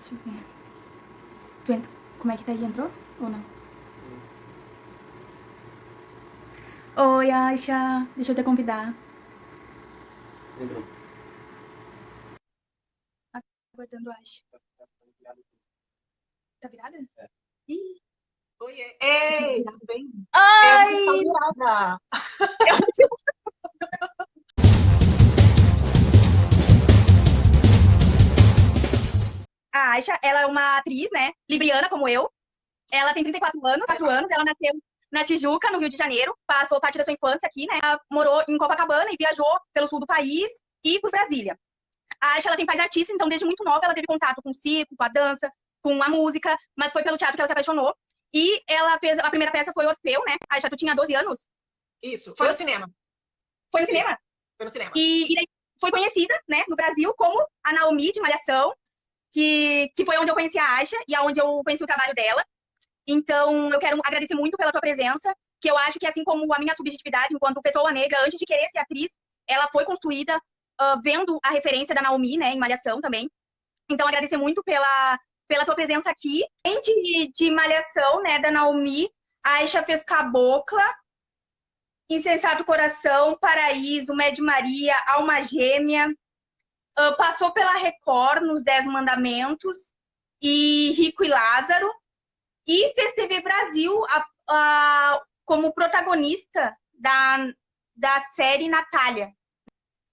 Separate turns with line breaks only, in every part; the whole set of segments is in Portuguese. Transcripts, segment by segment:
Deixa eu ver. Como é que tá aí? Entrou ou não? Oi, Aisha. Deixa eu te convidar.
Entrou.
Ah, tá cortando, Aisha. Tá virada? Ih,
Oiê.
deixa eu
Ei,
desvirar.
tudo bem? Você está
Ai!
virada.
A Aisha, ela é uma atriz, né? Libriana, como eu. Ela tem 34 anos, 4 anos. Ela nasceu na Tijuca, no Rio de Janeiro. Passou parte da sua infância aqui, né? Ela morou em Copacabana e viajou pelo sul do país e por Brasília. A Aisha, ela tem pais artistas, então desde muito nova ela teve contato com o circo, com a dança, com a música, mas foi pelo teatro que ela se apaixonou. E ela fez, a primeira peça foi Orfeu, né? A Aisha, tu tinha 12 anos?
Isso, foi
Foi,
no cinema.
foi no
Isso,
cinema.
foi no cinema.
E daí foi conhecida, né, no Brasil como a Naomi de Malhação, que foi onde eu conheci a Aisha e aonde eu conheci o trabalho dela. Então, eu quero agradecer muito pela tua presença, que eu acho que assim como a minha subjetividade enquanto pessoa negra, antes de querer ser atriz, ela foi construída vendo a referência da Naomi, né, em Malhação também. Então, agradecer muito pela tua presença aqui. Além de Malhação, né, da Naomi, a Aisha fez Cabocla, Insensato Coração, Paraíso, Médio Maria, Alma Gêmea, passou pela Record nos Dez Mandamentos e Rico e Lázaro, e fez TV Brasil como protagonista da série Natália.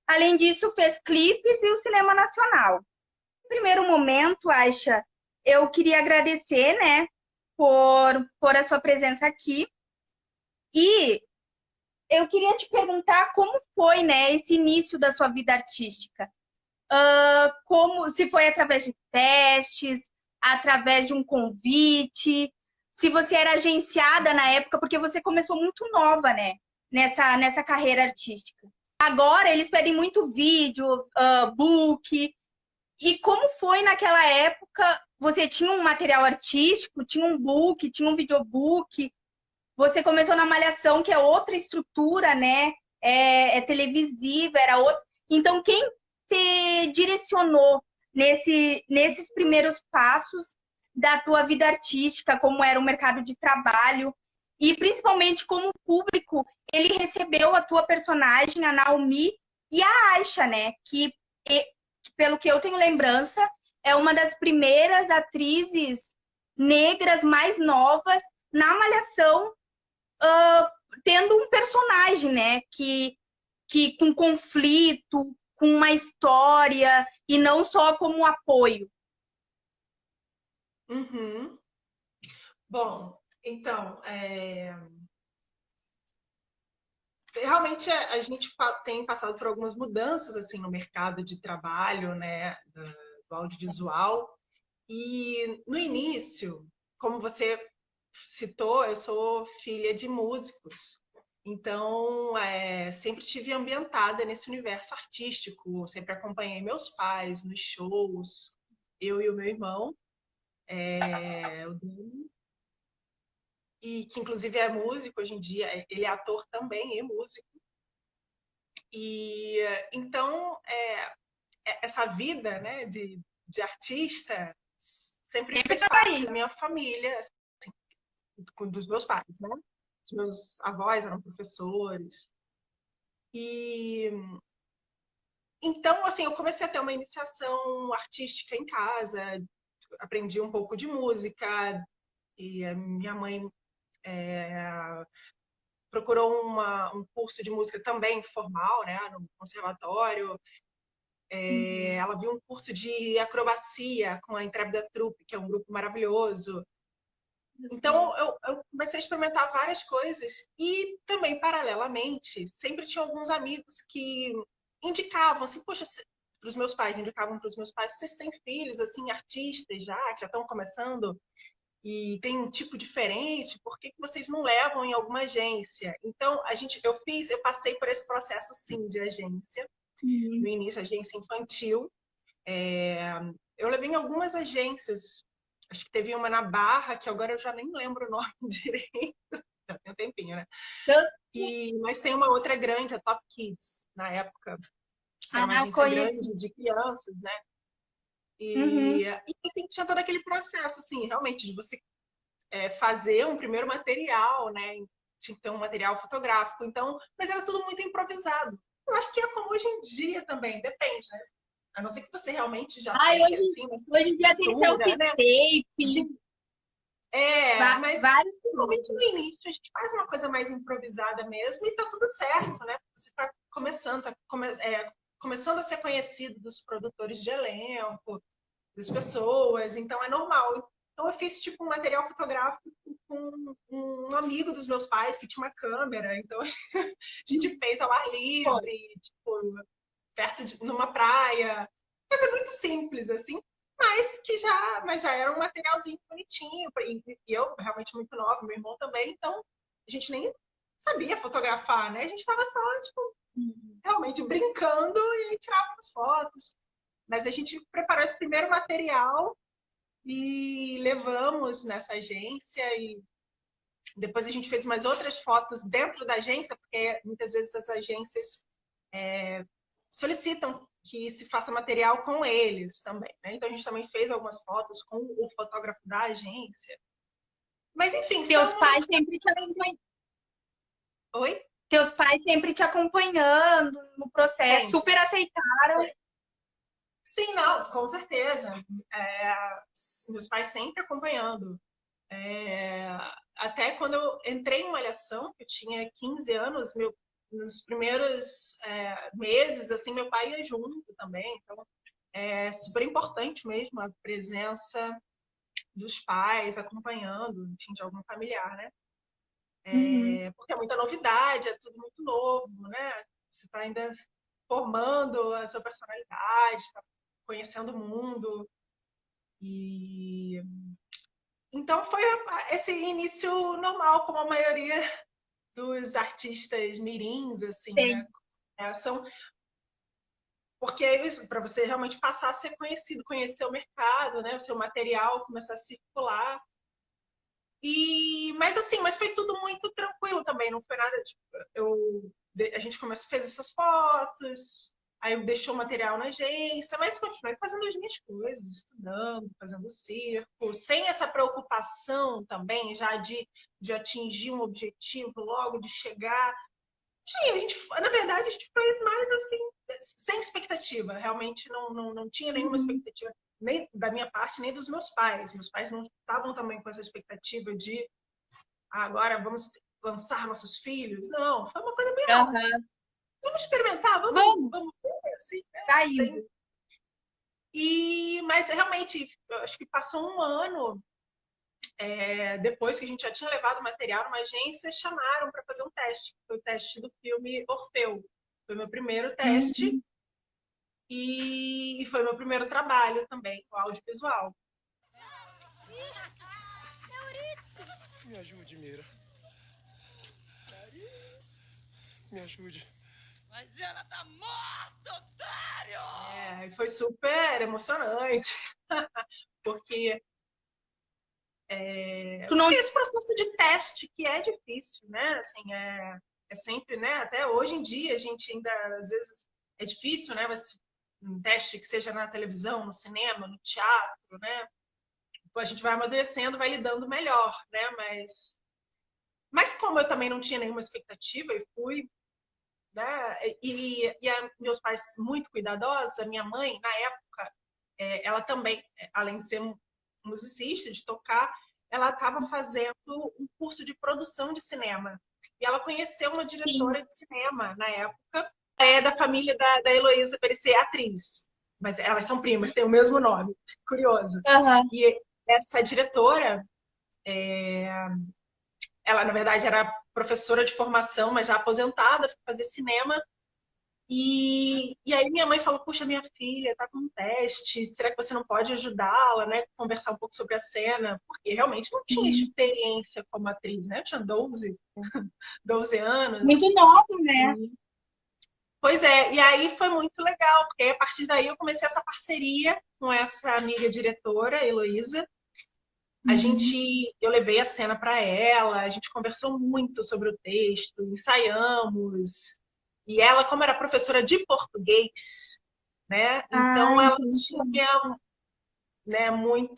Além disso, fez clipes e o cinema nacional. No primeiro momento, Aisha, eu queria agradecer, né, por a sua presença aqui. E eu queria te perguntar como foi, né, esse início da sua vida artística. Como se foi através de testes, através de um convite, se você era agenciada na época, porque você começou muito nova, né, nessa carreira artística. Agora eles pedem muito vídeo, book. E como foi naquela época? Você tinha um material artístico, tinha um book, tinha um videobook. Você começou na Malhação, que é outra estrutura, né? É televisiva, era outra. Então, quem te direcionou nesses primeiros passos da tua vida artística, como era o mercado de trabalho, e principalmente como o público, ele recebeu a tua personagem, a Naomi, e a Aisha, né? Que pelo que eu tenho lembrança, é uma das primeiras atrizes negras mais novas na Malhação, tendo um personagem, né, que com conflito, com uma história, e não só como apoio.
Uhum. Bom, então, realmente a gente tem passado por algumas mudanças assim no mercado de trabalho, né, do audiovisual. E no início, como você citou, eu sou filha de músicos. Então, sempre tive ambientada nesse universo artístico, sempre acompanhei meus pais nos shows, eu e o meu irmão, o Dani, e que inclusive é músico hoje em dia, ele é ator também e músico. E então, essa vida, né, de artista sempre
Sempre
fez
estava
parte
aí.
da minha família, dos meus pais, né? Os meus avós eram professores. E então, assim, eu comecei a ter uma iniciação artística em casa, aprendi um pouco de música, e a minha mãe procurou um curso de música também formal, né, no conservatório.
Uhum.
Ela viu um curso de acrobacia com a Intrépida Troupe, que é um grupo maravilhoso.
Assim,
Então, eu comecei a experimentar várias coisas e também, paralelamente, sempre tinha alguns amigos que indicavam, assim, poxa, para os meus pais, indicavam para os meus pais, vocês têm filhos, assim, artistas já, que já estão começando e tem um tipo diferente, por que que vocês não levam em alguma agência? Então, eu passei por esse processo, sim, de agência. No
uhum.
início, agência infantil. É, eu levei em algumas agências. Acho que teve uma na Barra, que agora eu já nem lembro o nome direito. Já tem um tempinho, né?
Então,
Mas tem uma outra grande, a Top Kids, na época. Era uma agência
conheci.
grande de crianças, né? E,
Uhum.
tinha todo aquele processo, assim, realmente, de você fazer um primeiro material, né? Tinha que ter um material fotográfico, então, mas era tudo muito improvisado. Eu acho que é como hoje em dia também, depende, né? A não ser que você realmente já
Ai,
tenha, assim, uma
hoje em dia tem
estrutura, né?
selfie-tape,
Mas
vários
normalmente no
coisas.
início a gente faz uma coisa mais improvisada mesmo e tá tudo certo, né? Você tá começando, começando a ser conhecido dos produtores de elenco, das pessoas, então é normal. Então eu fiz tipo um material fotográfico com um amigo dos meus pais que tinha uma câmera, então a gente fez ao ar
Pô,
livre, tipo, perto de numa praia. Coisa muito simples assim, mas já era um materialzinho bonitinho, e eu realmente muito nova, meu irmão também, então a gente nem sabia fotografar, né? A gente estava só tipo realmente brincando e aí tirávamos fotos. Mas a gente preparou esse primeiro material e levamos nessa agência e depois a gente fez umas outras fotos dentro da agência, porque muitas vezes as agências solicitam que se faça material com eles também, né? Então a gente também fez algumas fotos com o fotógrafo da agência. Mas enfim, foi
teus
um
pais
momento que...
sempre te acompanhando,
Oi?
teus pais sempre te acompanhando no processo,
Sempre.
super aceitaram.
Sim, não, com certeza. Meus pais sempre acompanhando. É, até quando eu entrei em Malhação, que eu tinha 15 anos, nos primeiros meses, assim, meu pai ia junto também. Então, é super importante mesmo a presença dos pais acompanhando, enfim, de algum familiar, né?
Uhum.
Porque é muita novidade, é tudo muito novo, né? Você está ainda formando a sua personalidade, está conhecendo o mundo. E então foi esse início normal, como a maioria dos artistas mirins, assim, né?
Tem.
São, porque para você realmente passar a ser conhecido, conhecer o mercado, né? O seu material começar a circular. Mas assim, mas foi tudo muito tranquilo também, não foi nada tipo, a gente fez essas fotos, aí eu deixou o material na agência, mas continuei fazendo as minhas coisas, estudando, fazendo circo, sem essa preocupação também já de atingir um objetivo logo, de chegar. Sim, na verdade, a gente fez mais assim, sem expectativa. Realmente não tinha nenhuma
Uhum.
expectativa, nem da minha parte, nem dos meus pais. Meus pais não estavam também com essa expectativa de agora vamos lançar nossos filhos. Não, foi uma coisa bem,
Aham.
vamos experimentar,
Vamos,
vamos ver, assim, né?
tá indo.
Mas realmente, eu acho que passou um ano depois que a gente já tinha levado o material numa agência, chamaram para fazer um teste. Foi o teste do filme Orfeu. Foi meu primeiro teste
Uhum.
e foi meu primeiro trabalho também, com audiovisual.
Me ajude, Mira. Me ajude. Mas ela tá morta, otário!
E foi super emocionante, porque
Tu não.
esse processo de teste que é difícil, né? Assim, é sempre, né? Até hoje em dia a gente ainda às vezes é difícil, né? Um teste que seja na televisão, no cinema, no teatro, né? A gente vai amadurecendo, vai lidando melhor, né? Mas como eu também não tinha nenhuma expectativa e fui, né? Meus pais muito cuidadosos, a minha mãe na época, ela também, além de ser musicista, de tocar, ela estava fazendo um curso de produção de cinema. E ela conheceu uma
Sim.
diretora de cinema na época, da família da Heloísa Perecer, atriz. Mas elas são primas, têm o mesmo nome. Curioso.
Aham.
E essa diretora, ela na verdade era professora de formação, mas já aposentada, foi fazer cinema. E aí minha mãe falou, puxa, minha filha tá com um teste, será que você não pode ajudá-la, né? Conversar um pouco sobre a cena, porque realmente não tinha
Uhum.
experiência como atriz, né? Eu tinha 12 anos.
Muito novo, né?
E... Pois é, e aí foi muito legal, porque a partir daí eu comecei essa parceria com essa amiga diretora, Heloísa.
Uhum.
Eu levei a cena para ela, a gente conversou muito sobre o texto, ensaiamos. E ela, como era professora de português, né?
Ah,
Então ela
entendi.
tinha né, muita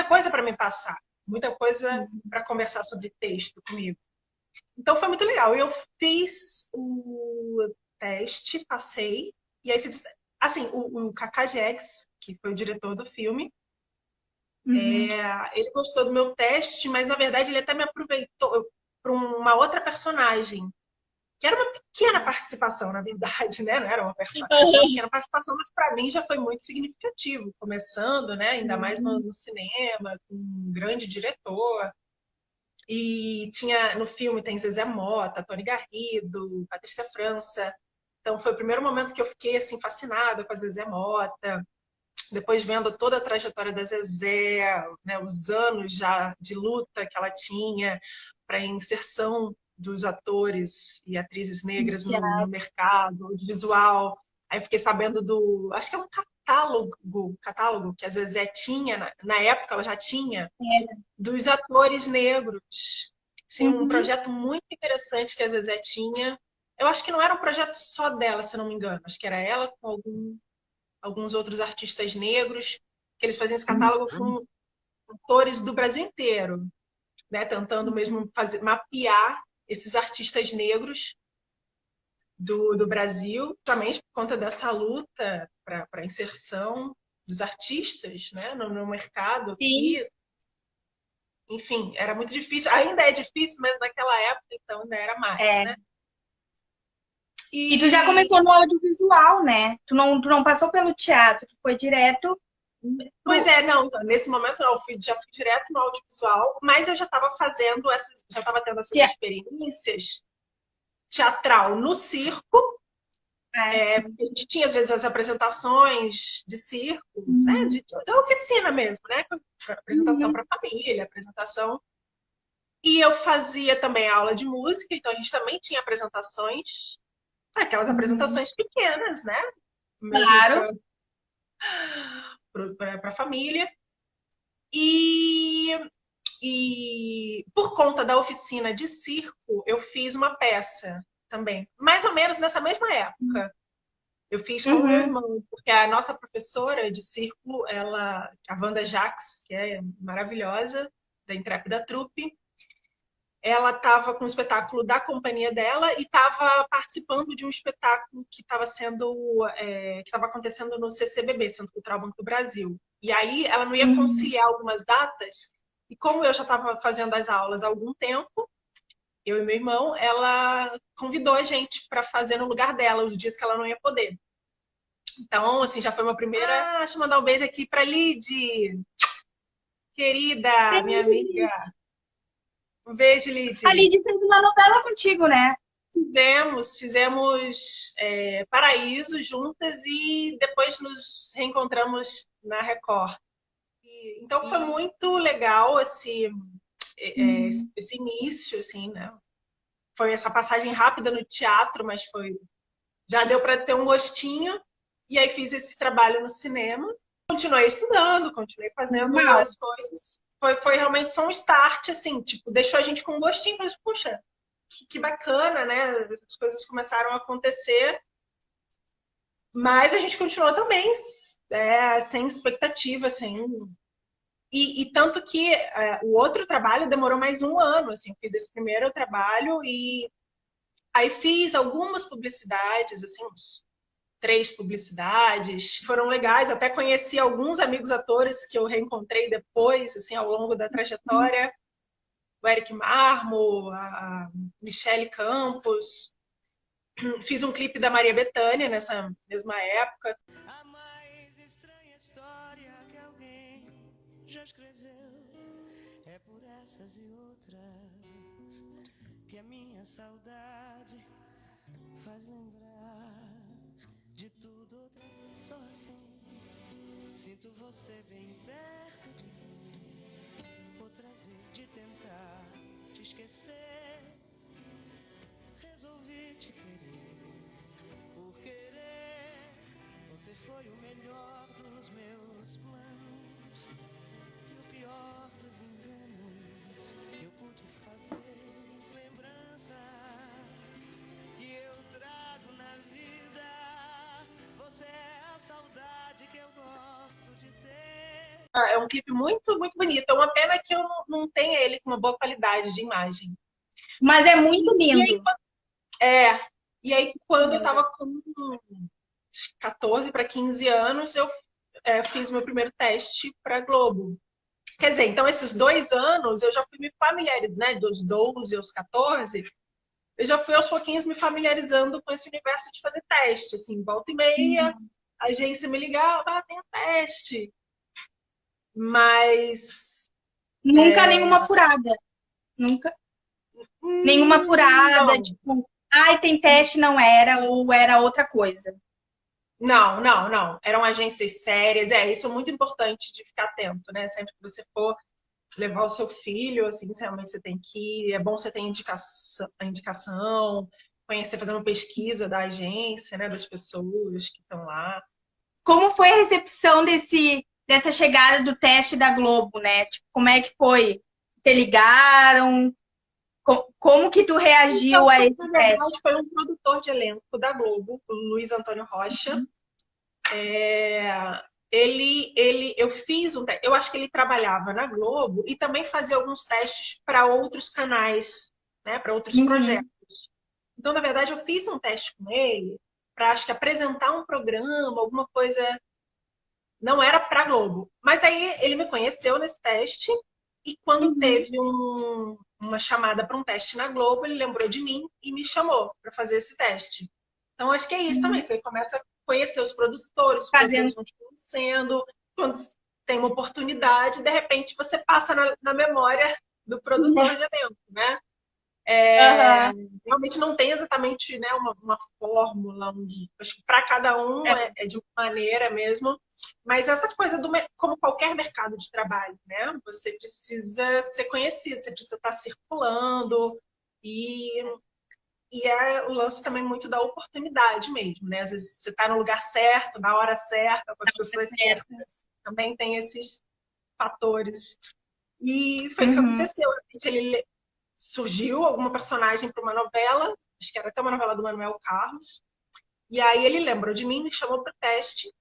coisa para me passar, muita coisa para conversar sobre texto comigo. Então foi muito legal. Eu fiz o teste, passei, e aí fiz, assim, o Kaká Jax, que foi o diretor do filme, ele gostou do meu teste, mas na verdade ele até me aproveitou para uma outra personagem, que era uma pequena participação, na verdade, né? Não era uma personagem, era uma pequena participação, mas para mim já foi muito significativo, começando, né? Ainda mais no cinema, com um grande diretor. E no filme tem Zezé Mota, Tony Garrido, Patrícia França. Então foi o primeiro momento que eu fiquei assim fascinada com a Zezé Mota. Depois vendo toda a trajetória da Zezé, né, os anos já de luta que ela tinha para a inserção dos atores e atrizes negras no mercado audiovisual. Aí fiquei sabendo acho que é um catálogo que a Zezé tinha, na época ela já tinha, dos atores negros. Sim, um projeto muito interessante que a Zezé tinha. Eu acho que não era um projeto só dela, se não me engano. Acho que era ela com alguns outros artistas negros, que eles faziam esse catálogo com atores do Brasil inteiro, né? Tentando mesmo mapear esses artistas negros do Brasil, justamente por conta dessa luta para a inserção dos artistas, né, no mercado.
Sim.
E, enfim, era muito difícil. Ainda é difícil, mas naquela época, então, ainda era mais, né?
E tu já começou no audiovisual, né? Tu não passou pelo teatro, tu foi direto.
Pois é, não, então, nesse momento não, já fui direto no audiovisual, mas eu já estava já estava tendo essas experiências teatral no circo. A gente tinha, às vezes, as apresentações de circo, né? Da oficina mesmo, né? Apresentação para família, apresentação. E eu fazia também aula de música, então a gente também tinha apresentações, aquelas apresentações pequenas, né?
Claro.
Para a família. E por conta da oficina de circo, eu fiz uma peça também, mais ou menos nessa mesma época. Eu fiz com o meu irmão, porque a nossa professora de circo, a Wanda Jax, que é maravilhosa, da Intrépida Trupe, ela estava com um espetáculo da companhia dela e estava participando de um espetáculo que estava acontecendo no CCBB, Centro Cultural Banco do Brasil. E aí ela não ia conciliar algumas datas, e como eu já estava fazendo as aulas há algum tempo, eu e meu irmão, ela convidou a gente para fazer no lugar dela, os dias que ela não ia poder. Então, assim, já foi uma primeira... deixa eu mandar um beijo aqui para Lid, querida, minha amiga. Um beijo, Lid.
A Lid fez uma novela contigo, né?
Fizemos Paraíso juntas e depois nos reencontramos na Record. Então foi muito legal esse início, assim, né? Foi essa passagem rápida no teatro, mas já deu para ter um gostinho. E aí fiz esse trabalho no cinema. Continuei estudando, continuei fazendo as coisas. Foi realmente só um start, assim, tipo, deixou a gente com um gostinho. Mas, puxa, que bacana, né? As coisas começaram a acontecer. Mas a gente continuou também sem expectativa, E tanto que o outro trabalho demorou mais um ano, assim, fiz esse primeiro trabalho e aí fiz algumas publicidades, assim, uns 3 publicidades, foram legais, até conheci alguns amigos atores que eu reencontrei depois, assim, ao longo da trajetória, o Eric Marmo, a Michele Campos, fiz um clipe da Maria Bethânia nessa mesma época.
A mais estranha história que alguém já escreveu é por essas e outras que a minha saudade faz lembrar de tudo outra vez. Só assim sinto você bem perto de mim, outra vez de tentar te esquecer. Resolvi te querer por querer. Você foi o melhor dos meus planos e o pior dos enganos que eu pude fazer. Lembranças que eu trago na vida. Você é a saudade que eu gosto
É um clipe muito, muito bonito. É uma pena que eu não tenha ele com uma boa qualidade de imagem.
Mas é muito
E aí,
lindo.
quando eu tava com 14 para 15 anos, eu fiz meu primeiro teste para Globo. Quer dizer, então esses 2 anos eu já fui me familiarizando, né? Dos 12 aos 14, eu já fui aos pouquinhos me familiarizando com esse universo de fazer teste. Assim, volta e meia, a agência me ligava, tem um teste. Mas.
Nunca nenhuma furada. Nunca. Nenhuma furada,
Não.
tipo, ai, tem teste, não era, ou era outra coisa.
Não. Eram agências sérias. Isso é muito importante de ficar atento, né? Sempre que você for levar o seu filho, assim, realmente você tem que ir. É bom você ter indicação, conhecer, fazer uma pesquisa da agência, né? Das pessoas que estão lá.
Como foi a recepção dessa chegada do teste da Globo, né? Tipo, como é que foi? Te ligaram? Como que tu reagiu
Então,
a esse
na verdade,
teste?
foi um produtor de elenco da Globo, o Luiz Antônio Rocha. Eu fiz eu acho que ele trabalhava na Globo e também fazia alguns testes para outros canais, né, para outros projetos. Então, na verdade, eu fiz um teste com ele para, acho que, apresentar um programa, alguma coisa. Não era para Globo. Mas aí ele me conheceu nesse teste e quando teve uma chamada para um teste na Globo, ele lembrou de mim e me chamou para fazer esse teste. Então, acho que é isso também. Você começa a conhecer os produtores vão te conhecendo. Quando tem uma oportunidade, de repente você passa na memória do produtor de elenco, né? Realmente não tem exatamente, né, uma fórmula, acho que para cada um é de uma maneira mesmo, mas essa coisa como qualquer mercado de trabalho, né? Você precisa ser conhecido, você precisa estar circulando e é o lance também muito da oportunidade mesmo, né? Às vezes você está no lugar certo, na hora certa, com as pessoas certas. Também tem esses fatores. E foi isso que aconteceu. Ele surgiu alguma personagem para uma novela, acho que era até uma novela do Manuel Carlos, e aí ele lembrou de mim, me chamou para o teste,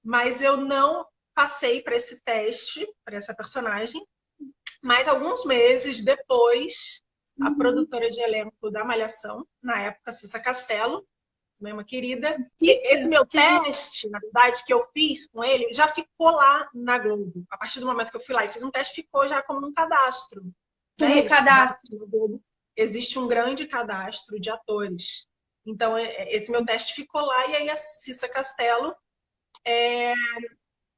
mas eu não passei para esse teste, para essa personagem, mas alguns meses depois, a produtora de elenco da Malhação, na época, Cissa Castelo, uma querida, esse meu teste, na verdade, que eu fiz com ele, já ficou lá na Globo. A partir do momento que eu fui lá e fiz um teste, ficou já como um cadastro. Existe um grande cadastro de atores. Então, esse meu teste ficou lá e aí a Cissa Castelo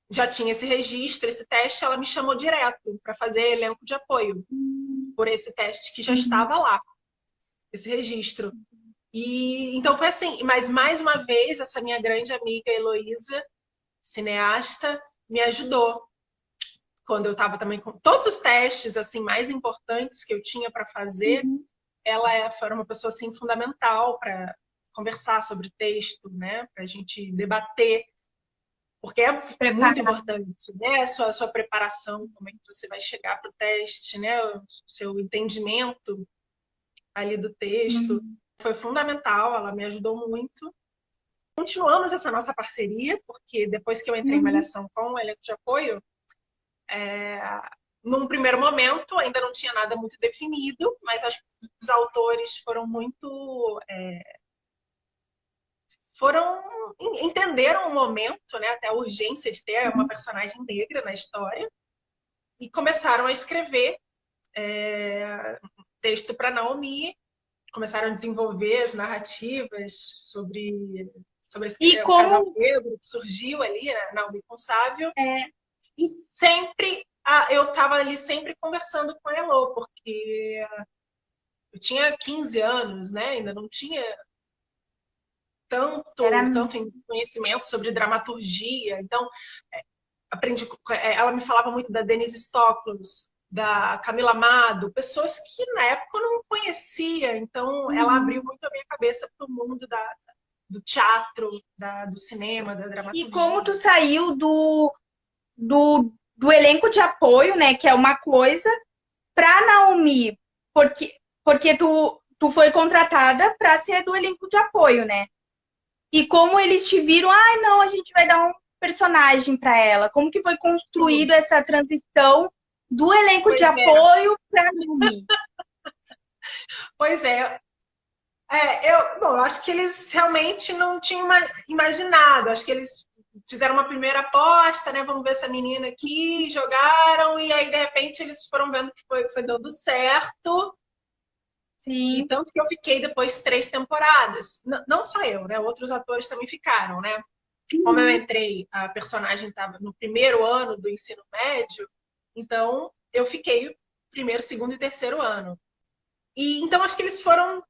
já tinha esse registro, esse teste, ela me chamou direto para fazer elenco de apoio por esse teste que já estava lá, esse registro. E então foi assim, mas mais uma vez essa minha grande amiga Heloísa, cineasta, me ajudou. Quando eu estava também com todos os testes assim mais importantes que eu tinha para fazer, ela foi uma pessoa assim fundamental para conversar sobre texto, né, para a gente debater, porque é muito importante, né, a sua preparação, como é que você vai chegar para o teste, né, o seu entendimento ali do texto. Foi fundamental, ela me ajudou muito. Continuamos essa nossa parceria, porque depois que eu entrei em Malhação com o elenco de apoio, num primeiro momento ainda não tinha nada muito definido, mas os autores foram muito... entenderam o momento, né, até a urgência de ter uma personagem negra na história, e começaram a escrever texto para Naomi, começaram a desenvolver as narrativas sobre esse casal negro que surgiu ali, né, Naomi com Sávio. E sempre eu estava ali sempre conversando com a Elo, porque eu tinha 15 anos, né? Ainda não tinha tanto conhecimento sobre dramaturgia. Então, aprendi. Ela me falava muito da Denise Stoklos, da Camila Amado, pessoas que na época eu não conhecia. Então, ela abriu muito a minha cabeça para o mundo do teatro, do cinema, da dramaturgia.
E como tu saiu do elenco de apoio, né, que é uma coisa, para Naomi, porque tu foi contratada para ser do elenco de apoio, né? E como eles te viram, não, a gente vai dar personagem para ela? Como que foi construído essa transição do elenco
Pois
de
é.
apoio para Naomi?
Pois é. Bom, eu acho que eles realmente não tinham imaginado. Acho que eles fizeram uma primeira aposta, né? Vamos ver essa menina aqui, jogaram, e aí, de repente, eles foram vendo que foi dando certo. E
Sim.
tanto que eu fiquei depois 3 temporadas. Não só eu, né? Outros atores também ficaram, né? Como eu entrei, a personagem estava no primeiro ano do ensino médio, então eu fiquei primeiro, segundo e terceiro ano. E então acho que eles foram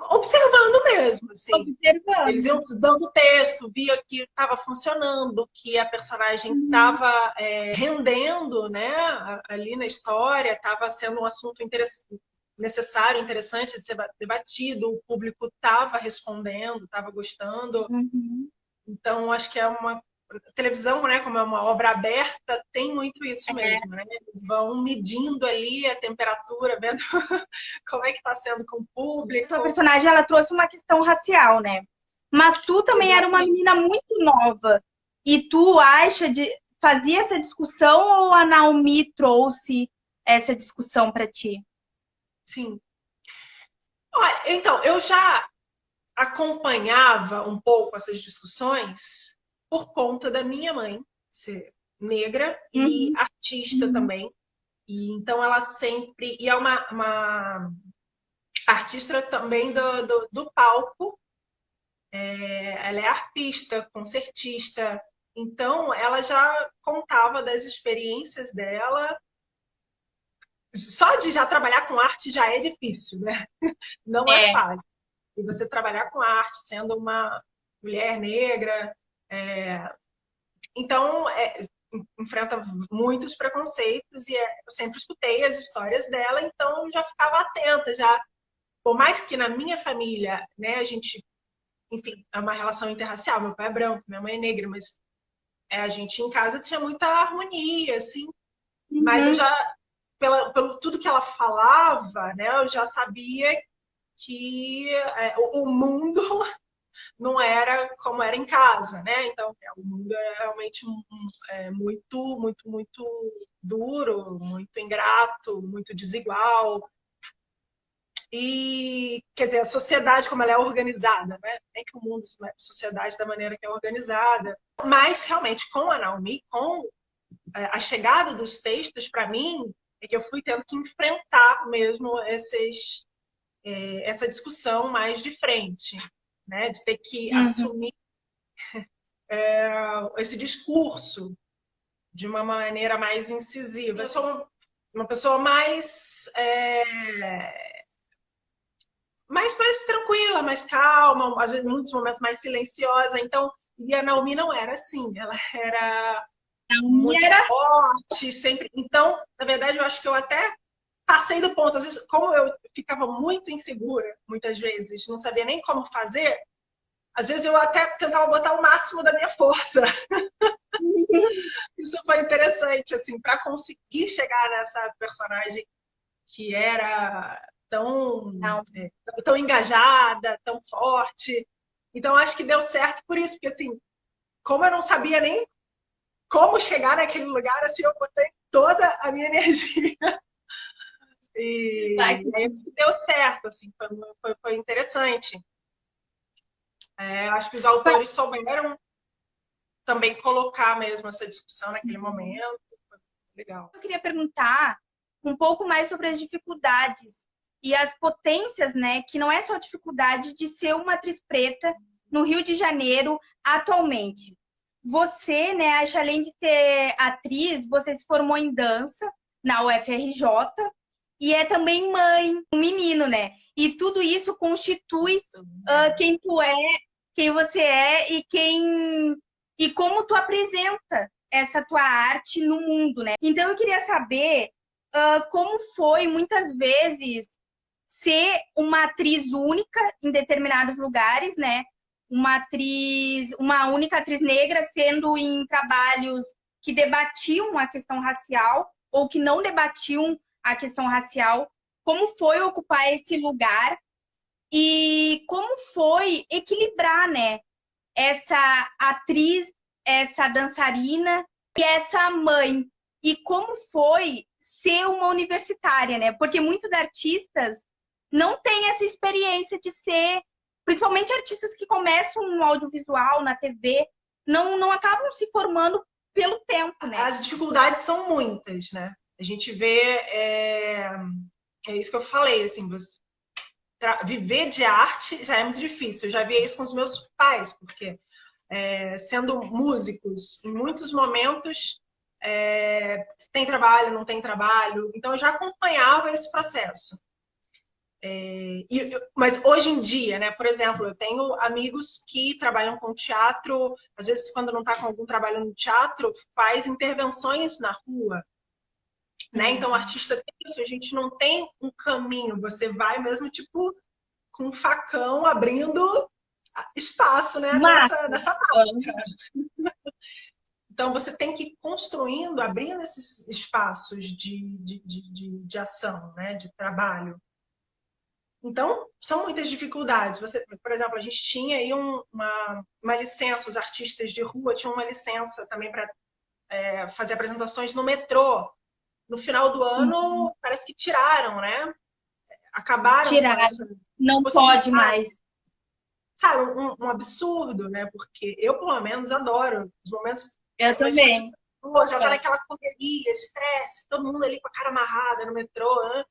observando mesmo, assim. Eles iam
Observando.
dando texto, via que estava funcionando, que a personagem estava rendendo, né, ali na história, estava sendo um assunto necessário, interessante de ser debatido, o público estava respondendo, estava gostando.
Uhum.
Então, acho que é uma televisão, né, como é uma obra aberta, tem muito isso mesmo, né? Eles vão medindo ali a temperatura, vendo como é que está sendo com o público.
A personagem, ela trouxe uma questão racial, né? Mas tu também era uma menina muito nova. E tu fazia essa discussão ou a Naomi trouxe essa discussão para ti?
Sim. Olha, então, eu já acompanhava um pouco essas discussões por conta da minha mãe ser negra e
Uhum.
artista também. E então ela sempre. E é uma artista também do palco. Ela é arpista, concertista. Então ela já contava das experiências dela. Só de já trabalhar com arte já é difícil, né? Não é fácil. E você trabalhar com arte sendo uma mulher negra, então enfrenta muitos preconceitos e eu sempre escutei as histórias dela, então eu já ficava atenta, já por mais que na minha família, né, a gente, enfim, é uma relação interracial, meu pai é branco, minha mãe é negra, mas a gente em casa tinha muita harmonia, assim, mas eu já pelo tudo que ela falava, né, eu já sabia que o mundo não era como era em casa, né? Então, o mundo é realmente muito, muito, muito duro, muito ingrato, muito desigual. E, quer dizer, a sociedade como ela é organizada, né? Nem que o mundo, a sociedade da maneira que é organizada. Mas, realmente, com a Naomi, com a chegada dos textos, para mim, é que eu fui tendo que enfrentar mesmo essa discussão mais de frente, né? De ter que assumir esse discurso de uma maneira mais incisiva. Eu sou uma pessoa mais tranquila, mais calma, às vezes, em muitos momentos, mais silenciosa. Então, e a Naomi não era assim. Ela era muito forte, sempre. Então, na verdade, eu acho que eu até passei do ponto. Às vezes, como eu ficava muito insegura, muitas vezes, não sabia nem como fazer, às vezes eu até tentava botar o máximo da minha força. Isso foi interessante, assim, para conseguir chegar nessa personagem que era tão engajada, tão forte. Então, acho que deu certo por isso, porque, assim, como eu não sabia nem como chegar naquele lugar, assim, eu botei toda a minha energia. E aí deu certo, assim, foi interessante. Acho que os autores souberam também colocar mesmo essa discussão naquele momento. Foi legal.
Eu queria perguntar um pouco mais sobre as dificuldades e as potências, né? Que não é só a dificuldade de ser uma atriz preta no Rio de Janeiro atualmente. Você, né, Aisha, além de ser atriz, você se formou em dança na UFRJ e é também mãe, um menino, né? E tudo isso constitui quem tu é, quem você é e como tu apresenta essa tua arte no mundo, né? Então eu queria saber como foi muitas vezes ser uma atriz única em determinados lugares, né? Uma única atriz negra sendo em trabalhos que debatiam a questão racial ou que não debatiam a questão racial. Como foi ocupar esse lugar e como foi equilibrar, né? Essa atriz essa dançarina e essa mãe. E como foi ser uma universitária, né? Porque muitos artistas não têm essa experiência de ser, principalmente artistas que começam no audiovisual, na TV, não acabam se formando pelo tempo, né?
As dificuldades são muitas, né? A gente vê, é isso que eu falei, assim, viver de arte já é muito difícil. Eu já vi isso com os meus pais, porque sendo músicos, em muitos momentos tem trabalho, não tem trabalho. Então eu já acompanhava esse processo. Mas hoje em dia, né? Por exemplo, eu tenho amigos que trabalham com teatro, às vezes quando não está com algum trabalho no teatro, faz intervenções na rua. Né? Então, o artista tem isso, a gente não tem um caminho, você vai mesmo, tipo, com um facão abrindo espaço, né? Nessa máquina. Então, você tem que ir construindo, abrindo esses espaços de ação, né? De trabalho. Então, são muitas dificuldades. Por exemplo, a gente tinha aí uma licença, os artistas de rua tinham uma licença também para fazer apresentações no metrô. No final do ano, parece que tiraram, né? Acabaram.
Tiraram. Não pode mais.
Sabe, um absurdo, né? Porque eu, pelo menos, adoro os momentos.
Eu também.
Já tá naquela correria, estresse, todo mundo ali com a cara amarrada no metrô, né?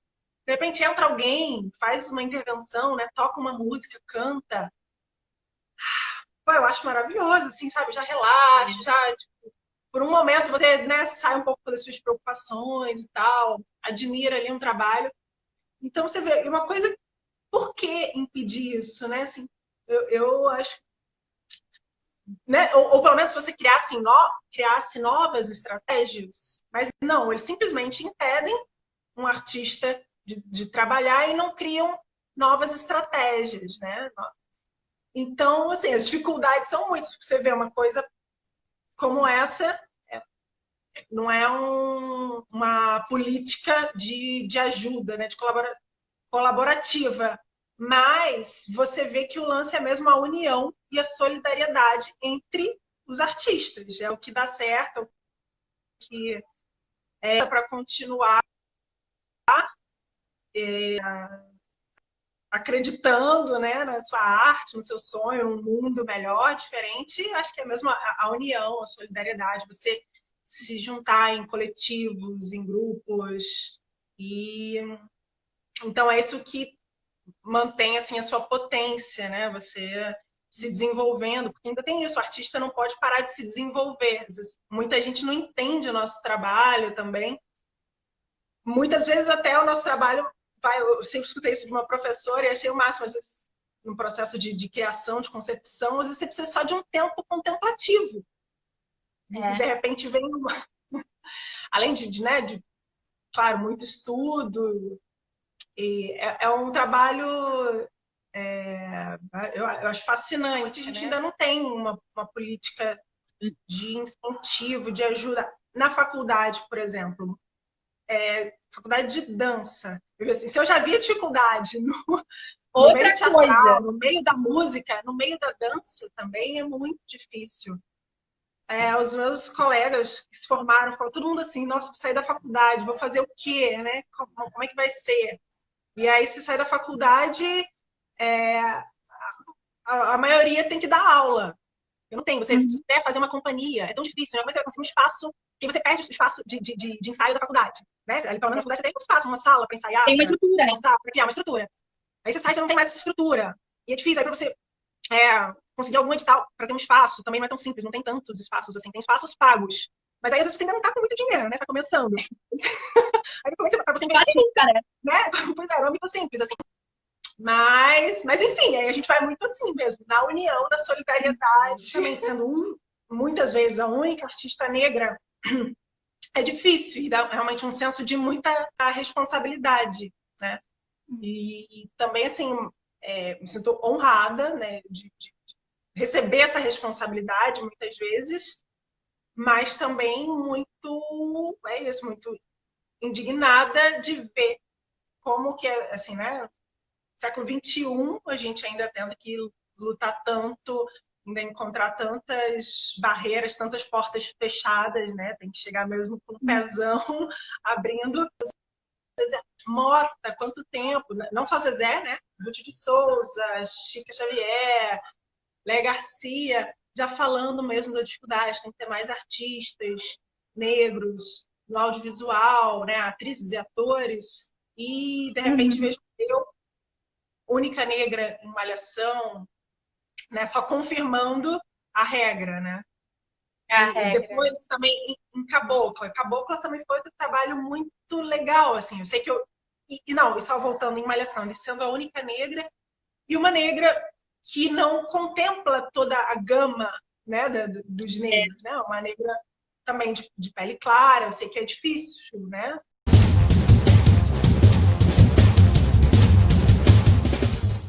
De repente entra alguém, faz uma intervenção, né? Toca uma música, canta. Pô, eu acho maravilhoso, assim, sabe? Já relaxa, já, tipo, por um momento você, né, sai um pouco das suas preocupações e tal, admira ali um trabalho. Então você vê, uma coisa, por que impedir isso, né? Assim, eu acho, né? Ou pelo menos se você criasse novas estratégias, mas não, eles simplesmente impedem um artista de trabalhar e não criam novas estratégias, né? Então, assim, as dificuldades são muitas. Você vê uma coisa como essa, não é uma política de ajuda, né, de colaborativa, mas você vê que o lance é mesmo a união e a solidariedade entre os artistas. É o que dá certo, é o que é para continuar acreditando, né, na sua arte, no seu sonho, um mundo melhor, diferente. Acho que é mesmo a união, a solidariedade, você se juntar em coletivos, em grupos, e então é isso que mantém assim a sua potência, né? Você se desenvolvendo, porque ainda tem isso, o artista não pode parar de se desenvolver. Muita gente não entende o nosso trabalho também. Muitas vezes até o nosso trabalho eu sempre escutei isso de uma professora e achei o máximo, às vezes, no processo de criação, de concepção, às vezes você precisa só de um tempo contemplativo. E de repente vem além né, claro, muito estudo. E é um trabalho eu acho fascinante. A gente ainda não tem uma política de incentivo, de ajuda. Na faculdade, por exemplo, faculdade de dança. Assim, se eu já via dificuldade no meio teatral, no meio da música, no meio da dança também é muito difícil. Os meus colegas que se formaram, todo mundo assim, nossa, vou sair da faculdade, vou fazer o quê? Né? Como é que vai ser? E aí, se sair da faculdade, a maioria tem que dar aula. Eu não tenho. Você quer fazer uma companhia, é tão difícil, né? Você vai conseguir um espaço, que você perde o espaço de ensaio da faculdade. Né? Ali, pelo menos na faculdade, você tem um espaço, uma sala para ensaiar.
Tem uma estrutura.
Para criar uma estrutura. Aí você sai, já não tem mais essa estrutura. E é difícil. Aí para você conseguir algum edital para ter um espaço, também não é tão simples, não tem tantos espaços assim, tem espaços pagos. Mas aí às vezes você ainda não tá com muito dinheiro, né? Você tá começando. Aí como é que para você investir? Né? Pois é, não é muito simples, assim. Mas enfim, aí a gente vai muito assim mesmo, na união, na solidariedade, também sendo muitas vezes a única artista negra, é difícil e dá realmente um senso de muita responsabilidade, né? E também, assim, me sinto honrada, né, de receber essa responsabilidade muitas vezes, mas também muito indignada de ver como que é, assim, né? Século XXI, a gente ainda tendo que lutar tanto ainda encontrar tantas barreiras, tantas portas fechadas, né? Tem que chegar mesmo com o pezão abrindo. Mota, quanto tempo? Não só Zezé, né? Ruth de Souza, Chica Xavier, Léa Garcia, já falando mesmo da dificuldade, tem que ter mais artistas negros no audiovisual, né? Atrizes e atores, e de repente vejo eu, única negra em Malhação, né? Só confirmando a regra, né? E depois também em Cabocla. Cabocla também foi um trabalho muito legal, assim. Eu sei que eu... E só voltando em Malhação, ele sendo a única negra, e uma negra que não contempla toda a gama, né, dos negros, né? Uma negra também de pele clara, eu sei que é difícil, né?